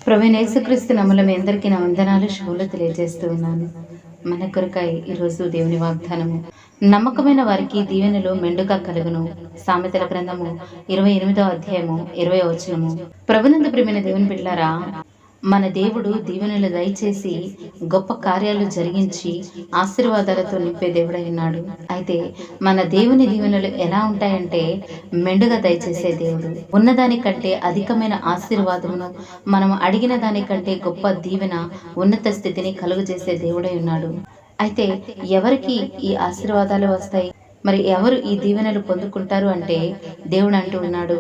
ప్రభువైన యేసుక్రీస్తు నామములో మీ అందరికీ నా వందనాలు శుభములు తెలియజేస్తూ ఉన్నాను. మన కొరకై ఈరోజు దేవుని వాగ్దానము, నమ్మకమైన వారికి దీవెనలు మెండుగా కలుగును. సామెతల గ్రంథము 28వ అధ్యాయము 20వ వచనము. ప్రభునందు ప్రియమైన దేవుని బిడ్డలారా, మన దేవుడు దీవెనలు దయచేసి గొప్ప కార్యాలు జరిగించి ఆశీర్వాదాలతో నింపే దేవుడై ఉన్నాడు. అయితే మన దేవుని దీవెనలు ఎలా ఉంటాయంటే మెండుగా దయచేసే దేవుడు. ఉన్నదానికంటే అధికమైన ఆశీర్వాదమును, మనం అడిగిన దానికంటే గొప్ప దీవెన, ఉన్నత స్థితిని కలుగజేసే దేవుడై ఉన్నాడు. అయితే ఎవరికి ఈ ఆశీర్వాదాలు వస్తాయి? మరి ఎవరు ఈ దీవెనలు పొందుకుంటారు అంటే దేవుడు అంటూ ఉన్నాడు,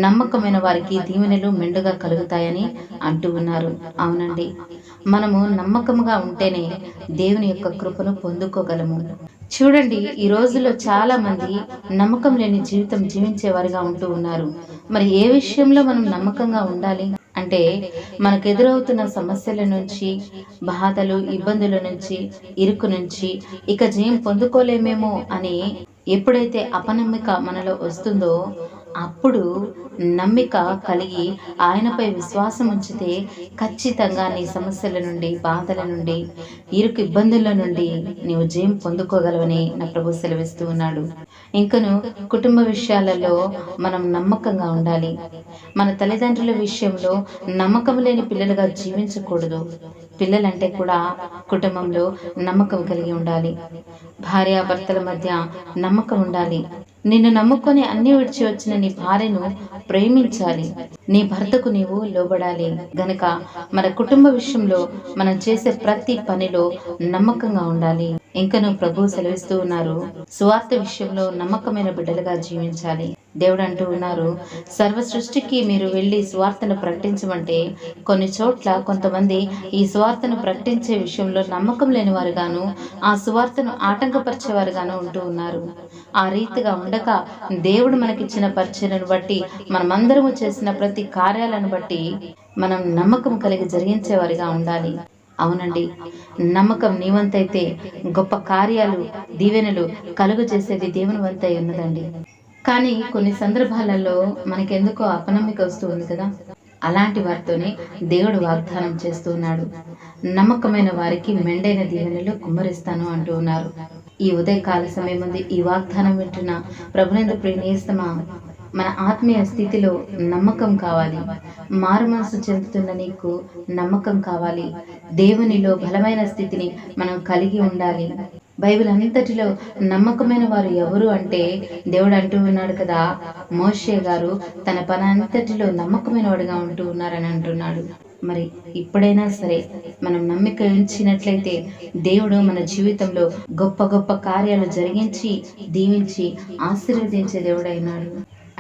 నమ్మకమైన వారికి దీవెనలు మెండుగా కలుగుతాయని అంటూ ఉన్నారు. అవునండి, మనము నమ్మకముగా ఉంటేనే దేవుని యొక్క కృపను పొందుకోగలము. చూడండి, ఈ రోజుల్లో చాలా మంది నమ్మకం లేని జీవితం జీవించేవారిగా ఉంటూ ఉన్నారు. మరి ఏ విషయంలో మనం నమ్మకంగా ఉండాలి అంటే, మనకు ఎదురవుతున్న సమస్యల నుంచి, బాధలు, ఇబ్బందుల నుంచి, ఇరుకు నుంచి ఇక జయం పొందుకోలేమేమో అని ఎప్పుడైతే అపనమ్మిక మనలో వస్తుందో అప్పుడు నమ్మిక కలిగి ఆయనపై విశ్వాసం ఉంచితే ఖచ్చితంగా నీ సమస్యల నుండి, బాధల నుండి, ఇరుకు ఇబ్బందుల నుండి నీవు జయం పొందుకోగలవని నా ప్రభు సెలవిస్తూ ఉన్నాడు. ఇంకను కుటుంబ విషయాలలో మనం నమ్మకంగా ఉండాలి. మన తల్లిదండ్రుల విషయంలో నమ్మకం లేని పిల్లలుగా జీవించకూడదు. పిల్లలంటే కూడా కుటుంబంలో నమ్మకం కలిగి ఉండాలి. భార్యాభర్తల మధ్య నమ్మకం ఉండాలి. నిన్ను నమ్ముకొని అన్ని విడిచి వచ్చిన నీ భార్యను ప్రేమించాలి. నీ భర్తకు నీవు లోబడాలి. గనక మన కుటుంబ విషయంలో మనం చేసే ప్రతి పనిలో నమ్మకంగా ఉండాలి. ఇంకను ప్రభు సెలవిస్తూ ఉన్నారు, సువార్త విషయంలో నమ్మకమైన బిడ్డలుగా జీవించాలి. దేవుడు అంటూ ఉన్నారు, సర్వ సృష్టికి మీరు వెళ్ళి సువార్తను ప్రకటించమంటే కొన్ని చోట్ల కొంతమంది ఈ సువార్తను ప్రకటించే విషయంలో నమ్మకం లేని వారుగాను, ఆ సువార్తను ఆటంకపరిచేవారుగాను ఉంటూ ఉన్నారు. ఆ రీతిగా ఉండక దేవుడు మనకిచ్చిన పరిచయను బట్టి, మనమందరము చేసిన ప్రతి కార్యాలను బట్టి మనం నమ్మకం కలిగి జరిగించేవారిగా ఉండాలి. అవునండి, నమ్మకం నీ వంతైతే గొప్ప కార్యాలు, దీవెనలు కలుగు చేసేది దేవుని వంతై ఉన్నదండి. కానీ కొన్ని సందర్భాలలో మనకెందుకో అపనమ్మిక వస్తూ ఉంది కదా, అలాంటి వారితోనే దేవుడు వాగ్దానం చేస్తూ ఉన్నాడు. నమ్మకమైన వారికి మెండైన దీవెనలు కుమ్మరిస్తాను అంటూ ఉన్నారు. ఈ ఉదయకాల సమయం ముందు ఈ వాగ్దానం వింటున్న ప్రభునందు ప్రియనేస్తమా, మన ఆత్మీయ స్థితిలో నమ్మకం కావాలి. మారు మనసు చెందుతున్న నీకు నమ్మకం కావాలి. దేవునిలో బలమైన స్థితిని మనం కలిగి ఉండాలి. బైబిల్ అంతటిలో నమ్మకమైన వారు ఎవరు అంటే దేవుడు అంటూ ఉన్నాడు కదా, మోషే గారు తన పని అంతటిలో నమ్మకమైన వాడుగా ఉంటూ ఉన్నారని అంటున్నాడు. మరి ఇప్పుడైనా సరే మనం నమ్మిక ఉంచినట్లయితే దేవుడు మన జీవితంలో గొప్ప గొప్ప కార్యాలు జరిగించి, దీవించి, ఆశీర్వదించే దేవుడైనాడు.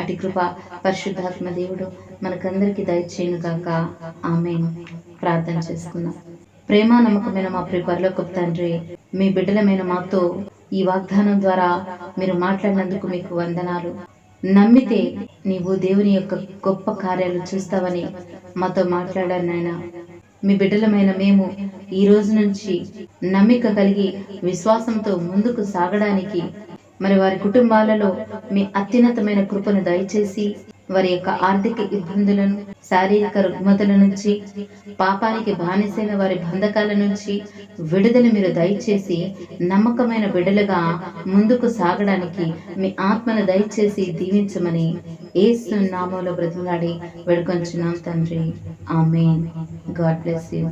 అటు కృప పరిశుద్ధాత్మ దేవుడు మనకందరికీ దయచేయును గాక. ఆమేన్. ప్రార్థన చేసుకుందాం. ప్రేమ నమ్మకమైన మా ప్రియ పరలోకపు తండ్రి, మీ బిడ్డలమైన మాతో ఈ వాగ్దానం ద్వారా మీరు మాట్లాడినందుకు మీకు వందనాలు. నమ్మితే నీవు దేవుని యొక్క గొప్ప కార్యాలు చూస్తావని మాతో మాట్లాడారు నాయన. మీ బిడ్డలమైన మేము ఈ రోజు నుంచి నమ్మిక కలిగి విశ్వాసంతో ముందుకు సాగడానికి, మరి వారి కుటుంబాలలో మీ అత్యున్నతమైన కృపను దయచేసి, వారి యొక్క ఆర్థిక ఇబ్బందులను, శారీరక రుగ్మతల నుంచి, పాపానికి బానిసైన వారి బంధకాల నుంచి విడుదల మీరు దయచేసి నమ్మకమైన బిడ్డలుగా ముందుకు సాగడానికి మీ ఆత్మను దయచేసి దీవించమని యేసు నామములో బ్రతిమలాడి వేడుకొంచున్నాం తండ్రి. ఆమేన్. God bless you.